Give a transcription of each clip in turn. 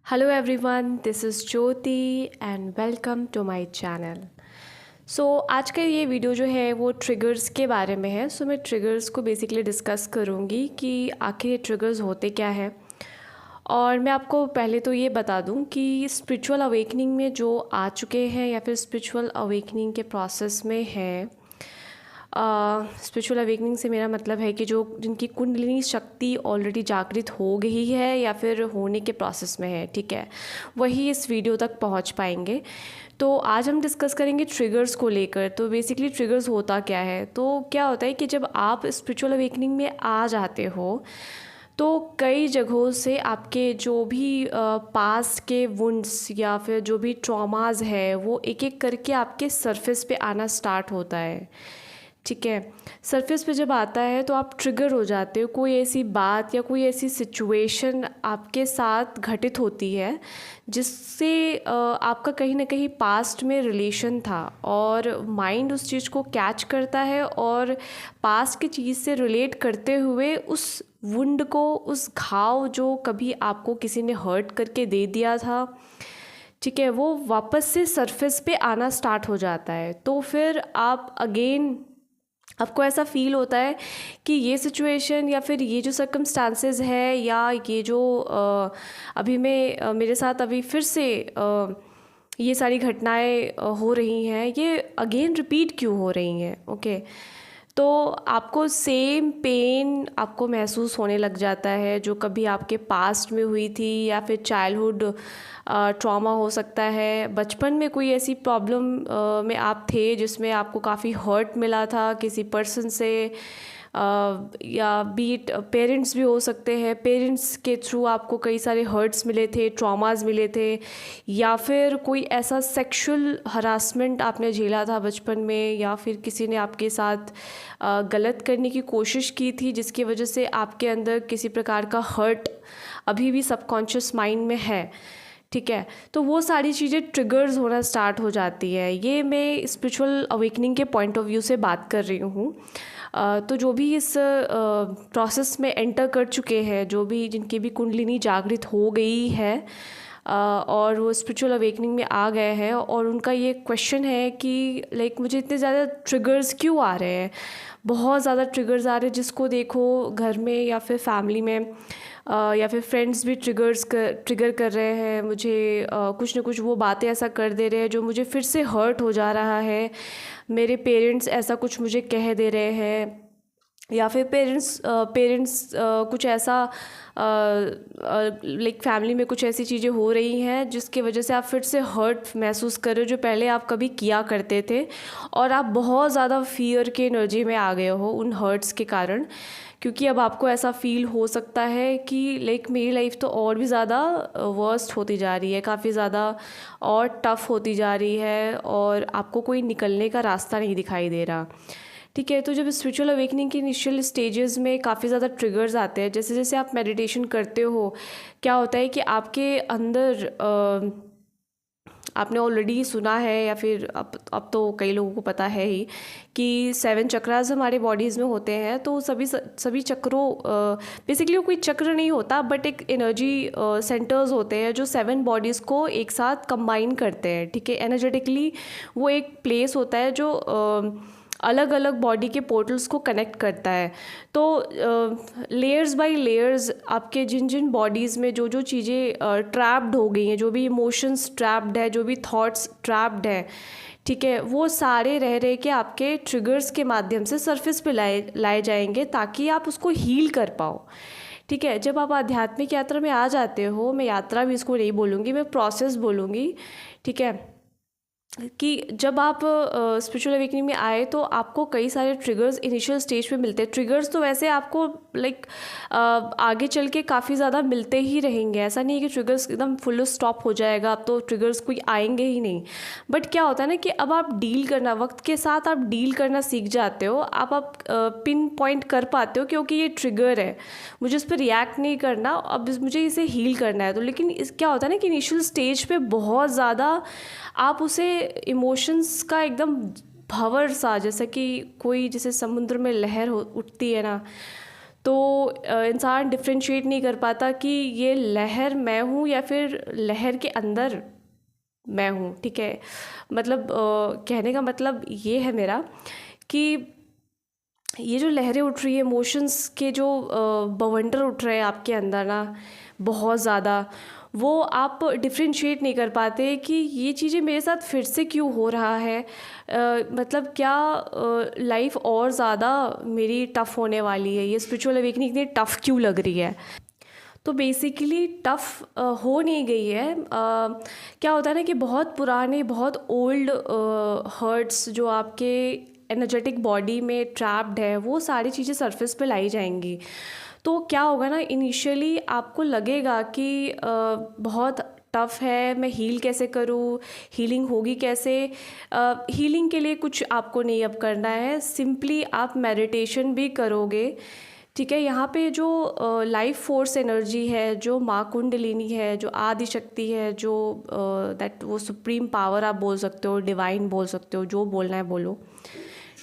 Hello everyone, this is Jyoti and welcome to my channel. आज का ये video जो है वो ट्रिगर्स के बारे में है। मैं ट्रिगर्स को बेसिकली डिस्कस करूँगी कि आखिर ये ट्रिगर्स होते क्या हैं। और मैं आपको पहले तो ये बता दूँ कि स्पिरिचुअल अवेकनिंग में जो आ चुके हैं या फिर स्पिरिचुअल अवेकनिंग के प्रोसेस में हैं, स्पिरिचुअल अवेकनिंग से मेरा मतलब है कि जो जिनकी कुंडलिनी शक्ति ऑलरेडी जागृत हो गई है या फिर होने के प्रोसेस में है, ठीक है, वही इस वीडियो तक पहुंच पाएंगे। तो आज हम डिस्कस करेंगे ट्रिगर्स को लेकर। तो बेसिकली ट्रिगर्स होता क्या है। तो क्या होता है कि जब आप स्पिरिचुअल अवेकनिंग में आ जाते हो तो कई जगहों से आपके जो भी पास्ट के वुंड्स या फिर जो भी ट्रॉमास है वो एक एक करके आपके सरफेस पे आना स्टार्ट होता है, ठीक है। सरफेस पे जब आता है तो आप ट्रिगर हो जाते हो। कोई ऐसी बात या कोई ऐसी सिचुएशन आपके साथ घटित होती है जिससे आपका कहीं ना कहीं पास्ट में रिलेशन था और माइंड उस चीज़ को कैच करता है और पास्ट की चीज़ से रिलेट करते हुए उस वुंड को, उस घाव जो कभी आपको किसी ने हर्ट करके दे दिया था, ठीक है, वो वापस से सरफेस पे आना स्टार्ट हो जाता है। तो फिर आप अगेन आपको ऐसा फील होता है कि ये सिचुएशन या फिर ये जो सर्कमस्टांसेस है या ये जो अभी मेरे साथ अभी फिर से ये सारी घटनाएं हो रही हैं, ये अगेन रिपीट क्यों हो रही हैं। ओके, तो आपको सेम पेन आपको महसूस होने लग जाता है जो कभी आपके पास्ट में हुई थी या फिर चाइल्डहुड ट्रॉमा हो सकता है। बचपन में कोई ऐसी प्रॉब्लम में आप थे जिसमें आपको काफ़ी हर्ट मिला था किसी पर्सन से, या बीट पेरेंट्स भी हो सकते हैं। पेरेंट्स के थ्रू आपको कई सारे हर्ट्स मिले थे, ट्रॉमास मिले थे, या फिर कोई ऐसा सेक्सुअल हरासमेंट आपने झेला था बचपन में, या फिर किसी ने आपके साथ गलत करने की कोशिश की थी जिसकी वजह से आपके अंदर किसी प्रकार का हर्ट अभी भी सबकॉन्शियस माइंड में है, ठीक है। तो वो सारी चीज़ें ट्रिगर्स होना स्टार्ट हो जाती है। ये मैं स्पिरिचुअल अवेकनिंग के पॉइंट ऑफ व्यू से बात कर रही हूँ। तो जो भी इस प्रोसेस में एंटर कर चुके हैं, जो भी जिनकी भी कुंडलिनी जागृत हो गई है और वो स्पिरिचुअल अवेकनिंग में आ गए हैं और उनका ये क्वेश्चन है कि लाइक मुझे इतने ज़्यादा ट्रिगर्स क्यों आ रहे हैं, बहुत ज़्यादा ट्रिगर्स आ रहे हैं, जिसको देखो घर में या फिर फैमिली में या फिर फ्रेंड्स भी ट्रिगर कर रहे हैं मुझे, कुछ ना कुछ वो बातें ऐसा कर दे रहे हैं जो मुझे फिर से हर्ट हो जा रहा है। मेरे पेरेंट्स ऐसा कुछ मुझे कह दे रहे हैं या फिर पेरेंट्स कुछ ऐसा लाइक फैमिली में कुछ ऐसी चीज़ें हो रही हैं जिसकी वजह से आप फिर से हर्ट महसूस कर रहे हो जो पहले आप कभी किया करते थे, और आप बहुत ज़्यादा फियर के एनर्जी में आ गए हो उन हर्ट्स के कारण। क्योंकि अब आपको ऐसा फील हो सकता है कि लाइक मेरी लाइफ तो और भी ज़्यादा वर्स्ट होती जा रही है, काफ़ी ज़्यादा और टफ़ होती जा रही है और आपको कोई निकलने का रास्ता नहीं दिखाई दे रहा, ठीक है। तो जब स्पिरिचुअल अवेकनिंग के इनिशियल स्टेजेस में काफ़ी ज़्यादा ट्रिगर्स आते हैं, जैसे जैसे आप मेडिटेशन करते हो, क्या होता है कि आपके अंदर आपने ऑलरेडी सुना है या फिर अब तो कई लोगों को पता है ही कि 7 चक्रास हमारे बॉडीज़ में होते हैं। तो सभी चक्रों बेसिकली कोई चक्र नहीं होता बट एक एनर्जी सेंटर्स होते हैं जो 7 बॉडीज़ को एक साथ कंबाइन करते हैं, ठीक है। एनर्जेटिकली वो एक प्लेस होता है जो अलग अलग बॉडी के पोर्टल्स को कनेक्ट करता है। तो लेयर्स बाय लेयर्स आपके जिन जिन बॉडीज़ में जो जो चीज़ें ट्रैप्ड हो गई हैं, जो भी इमोशंस ट्रैप्ड है, जो भी थॉट्स ट्रैप्ड है, ठीक है, वो सारे रह के आपके ट्रिगर्स के माध्यम से सरफेस पे लाए जाएंगे ताकि आप उसको हील कर पाओ, ठीक है। जब आप आध्यात्मिक यात्रा में आ जाते हो, मैं यात्रा भी इसको नहीं बोलूँगी, मैं प्रोसेस बोलूँगी, ठीक है, कि जब आप स्पिरिचुअल अवेकनिंग में आए तो आपको कई सारे ट्रिगर्स इनिशियल स्टेज पे मिलते हैं। ट्रिगर्स तो वैसे आपको लाइक आगे चल के काफ़ी ज़्यादा मिलते ही रहेंगे, ऐसा नहीं है कि ट्रिगर्स एकदम फुल स्टॉप हो जाएगा, अब तो ट्रिगर्स कोई आएंगे ही नहीं। बट क्या होता है ना कि अब आप डील करना, वक्त के साथ आप डील करना सीख जाते हो, आप पिन पॉइंट कर पाते हो क्योंकि ये ट्रिगर है, मुझे इस पर रिएक्ट नहीं करना, अब मुझे इसे हील करना है। तो लेकिन क्या होता है ना कि इनिशियल स्टेज पे बहुत ज़्यादा आप उसे इमोशंस का एकदम भंवर सा, जैसा कि कोई जैसे समुद्र में लहर उठती है ना, तो इंसान डिफ्रेंशिएट नहीं कर पाता कि ये लहर मैं हूँ या फिर लहर के अंदर मैं हूँ, ठीक है। मतलब कहने का मतलब ये है मेरा कि ये जो लहरें उठ रही है, इमोशंस के जो बवंडर उठ रहे हैं आपके अंदर ना बहुत ज़्यादा, वो आप डिफ्रेंशिएट नहीं कर पाते कि ये चीज़ें मेरे साथ फिर से क्यों हो रहा है। मतलब क्या लाइफ और ज़्यादा मेरी टफ़ होने वाली है, ये स्पिरिचुअल अवेकनिंग इतनी टफ़ क्यों लग रही है। तो बेसिकली टफ़ हो नहीं गई है। क्या होता है ना कि बहुत पुराने, बहुत ओल्ड हर्ट्स जो आपके एनर्जेटिक बॉडी में ट्रैप्ड है, वो सारी चीज़ें सरफेस पे लाई जाएंगी। तो क्या होगा ना, इनिशियली आपको लगेगा कि बहुत टफ़ है, मैं हील कैसे करूँ, हीलिंग होगी कैसे। हीलिंग के लिए कुछ आपको नहीं अब करना है, सिंपली आप मेडिटेशन भी करोगे, ठीक है। यहाँ पे जो लाइफ फोर्स एनर्जी है, जो माँ कुंडलिनी है, जो आदि शक्ति है, जो दैट वो सुप्रीम पावर आप बोल सकते हो, डिवाइन बोल सकते हो, जो बोलना है बोलो,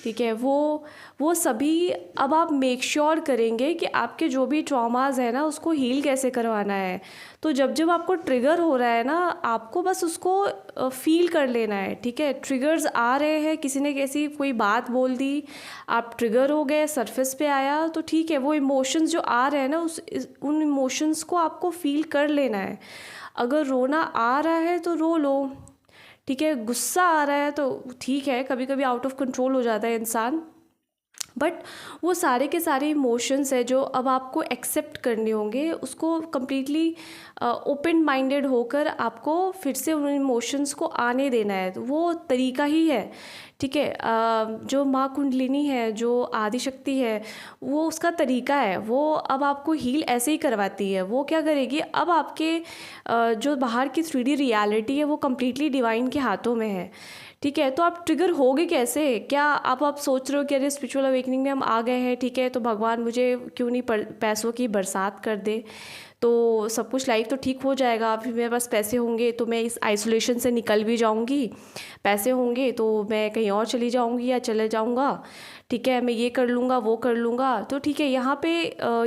ठीक है। वो सभी अब आप मेक श्योर करेंगे कि आपके जो भी ट्रॉमाज है ना, उसको हील कैसे करवाना है। तो जब जब आपको ट्रिगर हो रहा है ना, आपको बस उसको फील कर लेना है, ठीक है। ट्रिगर्स आ रहे हैं, किसी ने कैसी कोई बात बोल दी, आप ट्रिगर हो गए, सरफेस पे आया, तो ठीक है। वो इमोशंस जो आ रहे हैं ना, उन इमोशंस को आपको फील कर लेना है। अगर रोना आ रहा है तो रो लो, ठीक है। गुस्सा आ रहा है तो ठीक है, कभी कभी आउट ऑफ कंट्रोल हो जाता है इंसान, बट वो सारे के सारे इमोशंस है जो अब आपको एक्सेप्ट करने होंगे, उसको कम्प्लीटली ओपन माइंडेड होकर आपको फिर से उन इमोशंस को आने देना है। तो वो तरीका ही है, ठीक है। जो माँ कुंडलिनी है, जो आदि शक्ति है, वो उसका तरीका है। वो अब आपको हील ऐसे ही करवाती है। वो क्या करेगी, अब आपके जो बाहर की 3D रियलिटी है, वो कम्प्लीटली डिवाइन के हाथों में है, ठीक है। तो आप ट्रिगर होगे कैसे, क्या आप सोच रहे हो कि अरे स्पिरिचुअल अवेकनिंग में हम आ गए हैं, ठीक है, तो भगवान मुझे क्यों नहीं पैसों की बरसात कर दे, तो सब कुछ लाइफ तो ठीक हो जाएगा, फिर मेरे पास पैसे होंगे तो मैं इस आइसोलेशन से निकल भी जाऊंगी, पैसे होंगे तो मैं कहीं और चली जाऊंगी या चले जाऊंगा, ठीक है, मैं ये कर लूँगा वो कर लूँगा। तो ठीक है, यहाँ पे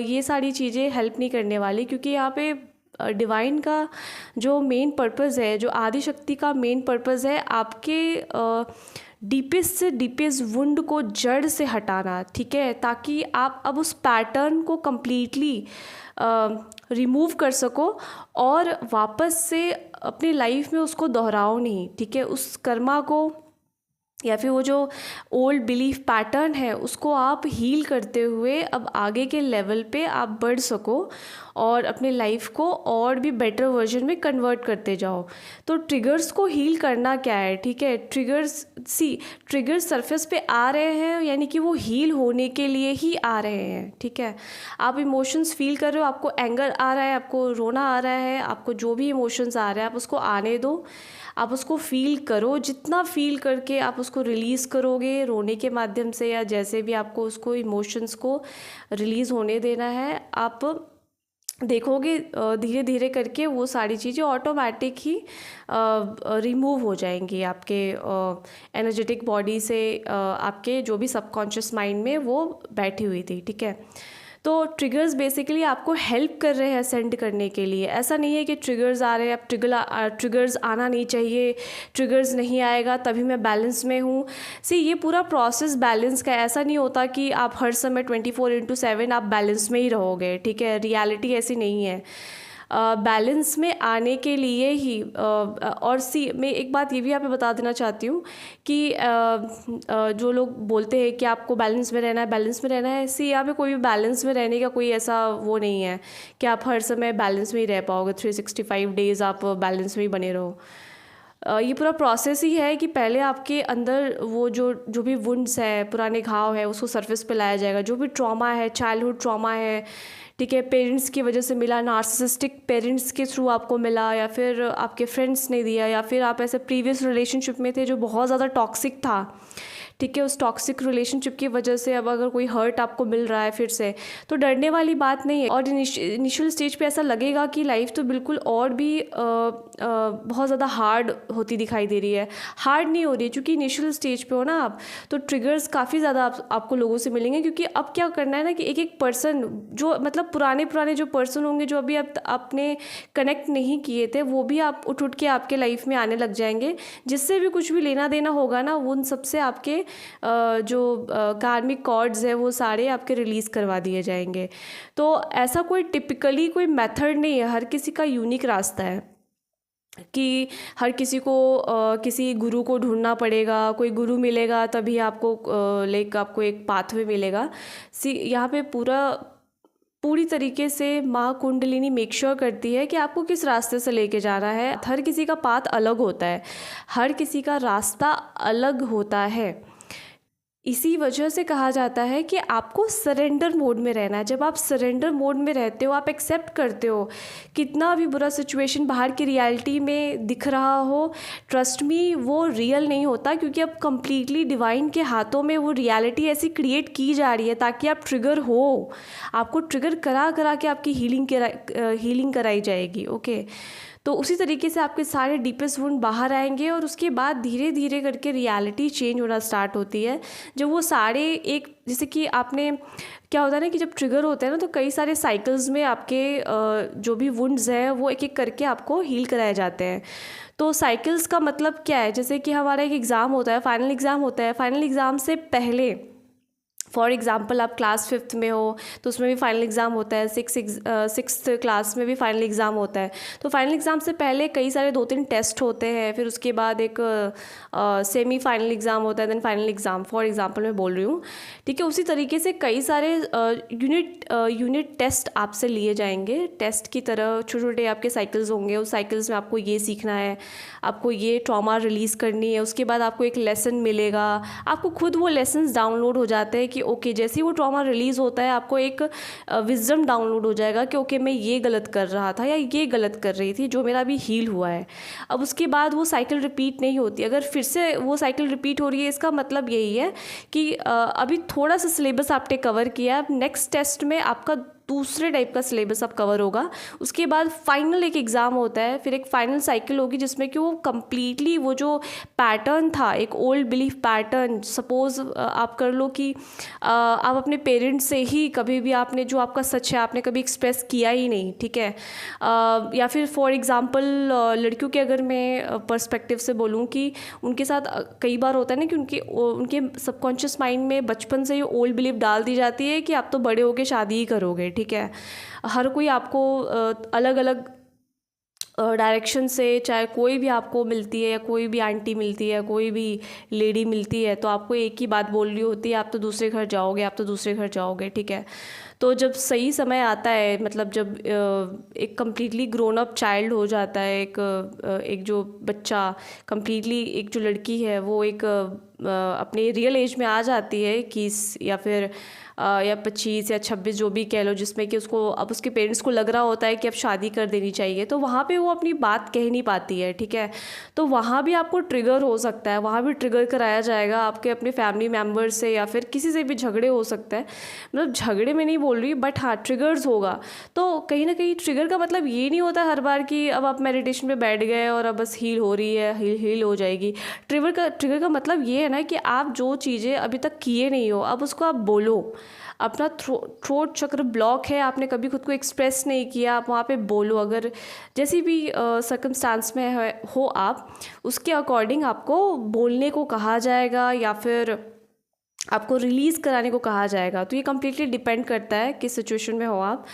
ये सारी चीज़ें हेल्प नहीं करने वाली, क्योंकि यहाँ पे डिवाइन का जो मेन पर्पस है, जो आदि शक्ति का मेन पर्पस है, आपके डीपेस्ट से डीपेस्ट वुंड को जड़ से हटाना, ठीक है, ताकि आप अब उस पैटर्न को कम्प्लीटली रिमूव कर सको और वापस से अपनी लाइफ में उसको दोहराओ नहीं, ठीक है। उस कर्मा को या फिर वो जो ओल्ड बिलीफ पैटर्न है, उसको आप हील करते हुए अब आगे के लेवल पे आप बढ़ सको और अपने लाइफ को और भी बेटर वर्जन में कन्वर्ट करते जाओ। तो ट्रिगर्स को हील करना क्या है, ठीक है। ट्रिगर्स सरफेस पे आ रहे हैं, यानी कि वो हील होने के लिए ही आ रहे हैं, ठीक है। आप इमोशंस फील कर रहे हो, आपको एंगर आ रहा है, आपको रोना आ रहा है, आपको जो भी इमोशंस आ रहे हैं, आप उसको आने दो, आप उसको फील करो। जितना फील करके आप उसको रिलीज़ करोगे रोने के माध्यम से, या जैसे भी आपको उसको इमोशंस को रिलीज़ होने देना है, आप देखोगे धीरे धीरे करके वो सारी चीज़ें ऑटोमेटिक ही रिमूव हो जाएंगी आपके एनर्जेटिक बॉडी से, आपके जो भी सबकॉन्शियस माइंड में वो बैठी हुई थी, ठीक है। तो ट्रिगर्स बेसिकली आपको हेल्प कर रहे हैं असेंड करने के लिए। ऐसा नहीं है कि ट्रिगर्स आ रहे हैं, अब ट्रिगर्स आना नहीं चाहिए, ट्रिगर्स नहीं आएगा तभी मैं बैलेंस में हूँ। ये पूरा प्रोसेस बैलेंस का, ऐसा नहीं होता कि आप हर समय 24/7 आप बैलेंस में ही रहोगे, ठीक है। रियलिटी ऐसी नहीं है। बैलेंस में आने के लिए ही और मैं एक बात ये भी यहाँ पे बता देना चाहती हूँ कि जो लोग बोलते हैं कि आपको बैलेंस में रहना है, बैलेंस में रहना है, यहाँ पे कोई भी बैलेंस में रहने का कोई ऐसा वो नहीं है कि आप हर समय बैलेंस में ही रह पाओगे, 365 डेज़ आप बैलेंस में ही बने रहो। ये पूरा प्रोसेस ही है कि पहले आपके अंदर वो जो भी वुंड्स है, पुराने घाव है, उसको सरफेस पे लाया जाएगा। जो भी ट्रॉमा है, चाइल्डहुड ट्रॉमा है, ठीक है, पेरेंट्स की वजह से मिला, नार्सिसिस्टिक पेरेंट्स के थ्रू आपको मिला, या फिर आपके फ्रेंड्स ने दिया, या फिर आप ऐसे प्रीवियस रिलेशनशिप में थे जो बहुत ज़्यादा टॉक्सिक था, ठीक है, उस टॉक्सिक रिलेशनशिप की वजह से अब अगर कोई हर्ट आपको मिल रहा है फिर से, तो डरने वाली बात नहीं है। और इनिशियल स्टेज पे ऐसा लगेगा कि लाइफ तो बिल्कुल और भी बहुत ज़्यादा हार्ड होती दिखाई दे रही है। हार्ड नहीं हो रही है, क्योंकि इनिशियल स्टेज पे हो ना आप, तो ट्रिगर्स काफ़ी ज़्यादा आपको लोगों से मिलेंगे। क्योंकि अब क्या करना है ना कि एक एक पर्सन जो मतलब पुराने जो पर्सन होंगे, जो अभी आपने कनेक्ट नहीं किए थे, वो भी आप उठ के आपके लाइफ में आने लग जाएंगे। जिससे भी कुछ भी लेना देना होगा ना, उन सबसे आपके जो कार्मिक कॉर्ड्स है वो सारे आपके रिलीज़ करवा दिए जाएंगे। तो ऐसा कोई टिपिकली कोई मेथड नहीं है, हर किसी का यूनिक रास्ता है कि हर किसी को किसी गुरु को ढूंढना पड़ेगा, कोई गुरु मिलेगा तभी आपको आपको एक पाथवे मिलेगा। यहाँ पे पूरी तरीके से माँ कुंडलिनी मेक श्योर करती है कि आपको किस रास्ते से लेके जाना है। हर किसी का पाथ अलग होता है, हर किसी का रास्ता अलग होता है। इसी वजह से कहा जाता है कि आपको सरेंडर मोड में रहना है। जब आप सरेंडर मोड में रहते हो, आप एक्सेप्ट करते हो, कितना भी बुरा सिचुएशन बाहर की रियलिटी में दिख रहा हो, ट्रस्ट मी वो रियल नहीं होता, क्योंकि अब कम्प्लीटली डिवाइन के हाथों में वो रियलिटी ऐसी क्रिएट की जा रही है ताकि आप ट्रिगर हो। आपको ट्रिगर करा के आपकी हीलिंग कराई जाएगी। ओके, तो उसी तरीके से आपके सारे डीपेस्ट वुंड बाहर आएंगे और उसके बाद धीरे धीरे करके रियलिटी चेंज होना स्टार्ट होती है। जब वो सारे एक, जैसे कि आपने क्या होता है ना कि जब ट्रिगर होता है ना, तो कई सारे साइकिल्स में आपके जो भी वुंड्स हैं वो एक एक करके आपको हील कराए जाते हैं। तो साइकिल्स का मतलब क्या है, जैसे कि हमारा एक एग्ज़ाम होता है, फाइनल एग्ज़ाम होता है। फाइनल एग्ज़ाम से पहले फॉर एग्ज़ाम्पल आप क्लास 5th में हो तो उसमें भी फाइनल एग्ज़ाम होता है, 6th क्लास में भी फाइनल एग्ज़ाम होता है। तो फाइनल एग्ज़ाम से पहले कई सारे 2-3 टेस्ट होते हैं, फिर उसके बाद एक सेमी फाइनल एग्ज़ाम होता है, then final exam, for example मैं बोल रही हूँ। ठीक है, उसी तरीके से कई सारे यूनिट टेस्ट आपसे लिए जाएंगे। टेस्ट की तरह छोटे छोटे आपके साइकिल्स होंगे, उस साइकिल्स में आपको ये सीखना है, आपको ये ट्रॉमा रिलीज़ करनी है। उसके बाद आपको एक लेसन मिलेगा, आपको खुद वो लेसन्स डाउनलोड हो जाते हैं कि ओके, जैसे ही वो ट्रॉमा रिलीज़ होता है आपको एक विजडम डाउनलोड हो जाएगा कि ओके मैं ये गलत कर रहा था या ये गलत कर रही थी, जो मेरा अभी हील हुआ है। अब उसके बाद वो साइकिल रिपीट नहीं होती। अगर फिर से वो साइकिल रिपीट हो रही है, इसका मतलब यही है कि अभी थोड़ा सा सिलेबस आपने कवर किया, अब नेक्स्ट टेस्ट में आपका दूसरे टाइप का सिलेबस अब कवर होगा। उसके बाद फाइनल एक एग्ज़ाम होता है, फिर एक फाइनल साइकिल होगी जिसमें कि वो कम्प्लीटली वो जो पैटर्न था, एक ओल्ड बिलीफ पैटर्न, सपोज़ आप कर लो कि आप अपने पेरेंट्स से ही कभी भी आपने जो आपका सच है आपने कभी एक्सप्रेस किया ही नहीं, ठीक है। या फिर फॉर एग्ज़ाम्पल लड़कियों के अगर मैं पर्सपेक्टिव से बोलूँ कि उनके साथ कई बार होता है ना कि उनके सबकॉन्शियस माइंड में बचपन से ये ओल्ड बिलीफ डाल दी जाती है कि आप तो बड़े होके शादी ही करोगे, ठीक है। हर कोई आपको अलग अलग डायरेक्शन से, चाहे कोई भी आपको मिलती है या कोई भी आंटी मिलती है, कोई भी लेडी मिलती है, तो आपको एक ही बात बोल रही होती है, आप तो दूसरे घर जाओगे, आप तो दूसरे घर जाओगे, ठीक है। तो जब सही समय आता है, मतलब जब एक कम्प्लीटली ग्रोन अप चाइल्ड हो जाता है, एक जो बच्चा कम्प्लीटली, एक जो लड़की है वो एक अपने रियल एज में आ जाती है, 21 या फिर या 25 या 26 जो भी कह लो, जिसमें कि उसको अब उसके पेरेंट्स को लग रहा होता है कि अब शादी कर देनी चाहिए, तो वहाँ पे वो अपनी बात कह नहीं पाती है, ठीक है। तो वहाँ भी आपको ट्रिगर हो सकता है, वहाँ भी ट्रिगर कराया जाएगा आपके अपने फैमिली मेम्बर से या फिर किसी से भी झगड़े हो सकता है। मतलब झगड़े में नहीं बोल रही, बट हाँ ट्रिगर्स होगा। तो कहीं ना कहीं ट्रिगर का मतलब ये नहीं होता हर बार कि अब आप मेडिटेशन में बैठ गए और अब बस हील हो रही है, हील हो जाएगी। ट्रिगर का मतलब ये है ना कि आप जो चीज़ें अभी तक किए नहीं हो, अब उसको आप बोलो। अपना थ्रोट चक्र ब्लॉक है, आपने कभी खुद को एक्सप्रेस नहीं किया, आप वहाँ पे बोलो। अगर जैसी भी सर्कमस्टांस में हो आप, उसके अकॉर्डिंग आपको बोलने को कहा जाएगा या फिर आपको रिलीज़ कराने को कहा जाएगा। तो ये कम्प्लीटली डिपेंड करता है किस सिचुएशन में हो आप,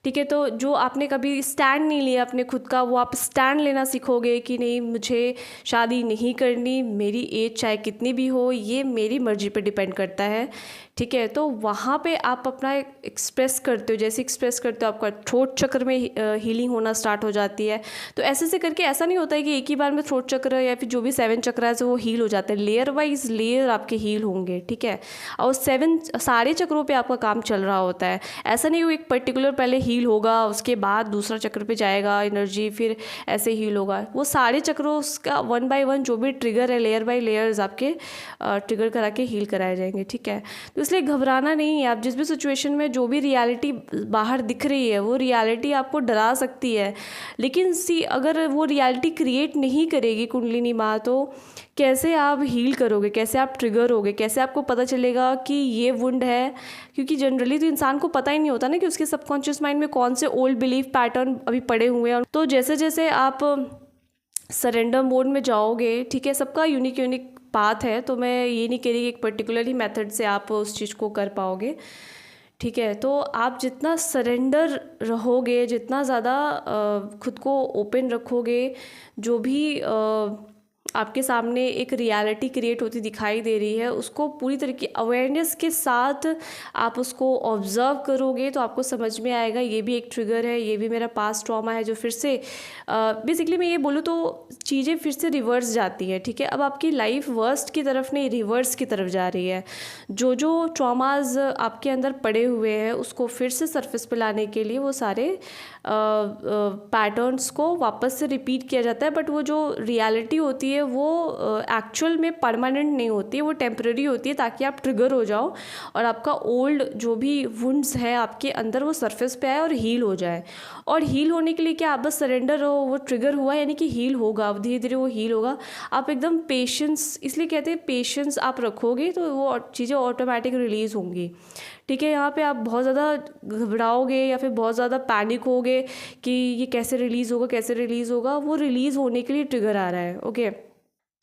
ठीक है। तो जो आपने कभी स्टैंड नहीं लिया अपने खुद का, वो आप स्टैंड लेना सीखोगे कि नहीं मुझे शादी नहीं करनी, मेरी एज चाहे कितनी भी हो, ये मेरी मर्जी पे डिपेंड करता है, ठीक है। तो वहाँ पे आप अपना एक्सप्रेस करते हो, जैसे एक्सप्रेस करते हो आपका थ्रोट चक्र में हीलिंग होना स्टार्ट हो जाती है। तो ऐसे करके ऐसा नहीं होता है कि एक ही बार में थ्रोट चक्र या फिर जो भी 7 चक्र है वो हील हो जाते हैं, लेयर वाइज लेयर आपके हील होंगे, ठीक है। और 7 सारे चक्रों पे आपका काम चल रहा होता है। ऐसा नहीं वो एक पर्टिकुलर पहले हील होगा, उसके बाद दूसरा चक्र पे जाएगा एनर्जी, फिर ऐसे हील होगा। वो सारे चक्रों का 1 बाय 1 जो भी ट्रिगर है, लेयर बाय लेयर्स आपके ट्रिगर करा के हील कराए जाएंगे, ठीक है। तो इसलिए घबराना नहीं है। आप जिस भी सिचुएशन में जो भी रियलिटी बाहर दिख रही है वो रियलिटी आपको डरा सकती है, लेकिन अगर वो रियलिटी क्रिएट नहीं करेगी कुंडलिनी माँ, तो कैसे आप हील करोगे, कैसे आप ट्रिगर होगे, कैसे आपको पता चलेगा कि ये वुंड है। क्योंकि जनरली तो इंसान को पता ही नहीं होता ना कि उसके सबकॉन्शियस माइंड में कौन से ओल्ड बिलीफ पैटर्न अभी पड़े हुए हैं। तो जैसे जैसे आप सरेंडर मोड में जाओगे, ठीक है, सबका यूनिक पाथ है, तो मैं ये नहीं कह रही कि एक पर्टिकुलर ही मेथड से आप उस चीज़ को कर पाओगे, ठीक है। तो आप जितना सरेंडर रहोगे, जितना ज़्यादा खुद को ओपन रखोगे, जो भी आपके सामने एक रियलिटी क्रिएट होती दिखाई दे रही है, उसको पूरी तरीके अवेयरनेस के साथ आप उसको ऑब्ज़र्व करोगे, तो आपको समझ में आएगा ये भी एक ट्रिगर है, ये भी मेरा पास्ट ट्रॉमा है जो फिर से बेसिकली मैं ये बोलूँ तो चीज़ें फिर से रिवर्स जाती है, ठीक है। अब आपकी लाइफ वर्स्ट की तरफ नहीं, रिवर्स की तरफ जा रही है। जो जो ट्रॉमाज आपके अंदर पड़े हुए हैं उसको फिर से सरफेस पे लाने के लिए वो सारे पैटर्न्स को वापस से रिपीट किया जाता है। बट वो जो रियलिटी होती है वो एक्चुअल में परमानेंट नहीं होती है, वो टेम्पररी होती है, ताकि आप ट्रिगर हो जाओ और आपका ओल्ड जो भी वुंड्स है आपके अंदर वो सरफेस पे आए और हील हो जाए। और हील होने के लिए क्या, आप बस सरेंडर हो, वो ट्रिगर हुआ यानी कि हील होगा, अब धीरे धीरे वो हील होगा। आप एकदम पेशेंस, इसलिए कहते हैं पेशेंस आप रखोगे तो वो चीज़ें ऑटोमेटिक रिलीज़ होंगी, ठीक है। यहाँ पे आप बहुत ज़्यादा घबराओगे या फिर बहुत ज़्यादा पैनिक होगे कि ये कैसे रिलीज़ होगा, कैसे रिलीज़ होगा, वो रिलीज़ होने के लिए ट्रिगर आ रहा है, ओके।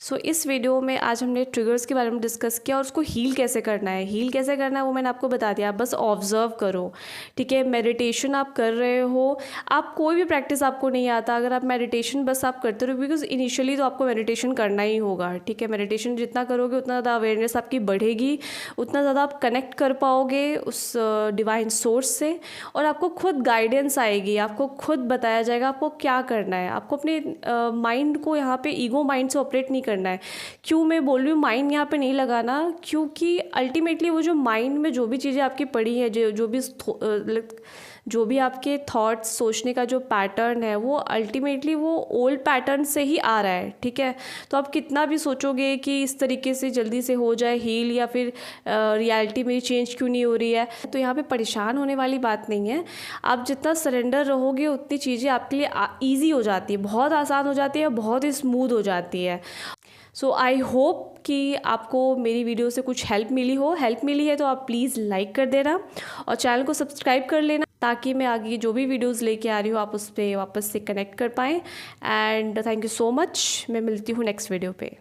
सो इस वीडियो में आज हमने ट्रिगर्स के बारे में डिस्कस किया और उसको हील कैसे करना है। हील कैसे करना है वो मैंने आपको बता दिया, आप बस ऑब्जर्व करो, ठीक है। मेडिटेशन आप कर रहे हो, आप कोई भी प्रैक्टिस आपको नहीं आता, अगर आप मेडिटेशन बस आप करते रहो, बिकॉज इनिशियली तो आपको मेडिटेशन करना ही होगा, ठीक है। मेडिटेशन जितना करोगे उतना ज़्यादा अवेयरनेस आपकी बढ़ेगी, उतना ज़्यादा आप कनेक्ट कर पाओगे उस डिवाइन सोर्स से, और आपको खुद गाइडेंस आएगी, आपको खुद बताया जाएगा आपको क्या करना है। आपको अपने माइंड को यहाँ पे ईगो माइंड से ऑपरेट नहीं करना है। क्यों मैं बोल रही हूँ माइंड यहाँ पे नहीं लगाना, क्योंकि अल्टीमेटली वो जो माइंड में जो भी चीज़ें आपकी पड़ी हैं, जो भी आपके थॉट्स, सोचने का जो पैटर्न है, वो अल्टीमेटली वो ओल्ड पैटर्न से ही आ रहा है, ठीक है। तो आप कितना भी सोचोगे कि इस तरीके से जल्दी से हो जाए हील या फिर रियलिटी मेरी चेंज क्यों नहीं हो रही है, तो यहाँ पे परेशान होने वाली बात नहीं है। आप जितना सरेंडर रहोगे उतनी चीज़ें आपके लिए ईजी हो जाती है, बहुत आसान हो जाती है, बहुत ही स्मूथ हो जाती है। सो आई होप कि आपको मेरी वीडियो से कुछ हेल्प मिली हो। हेल्प मिली है तो आप प्लीज़ लाइक कर देना और चैनल को सब्सक्राइब कर लेना, ताकि मैं आगे जो भी वीडियोस लेके आ रही हूँ आप उस पर वापस से कनेक्ट कर पाएँ। And thank you so much. मैं मिलती हूँ नेक्स्ट वीडियो पे।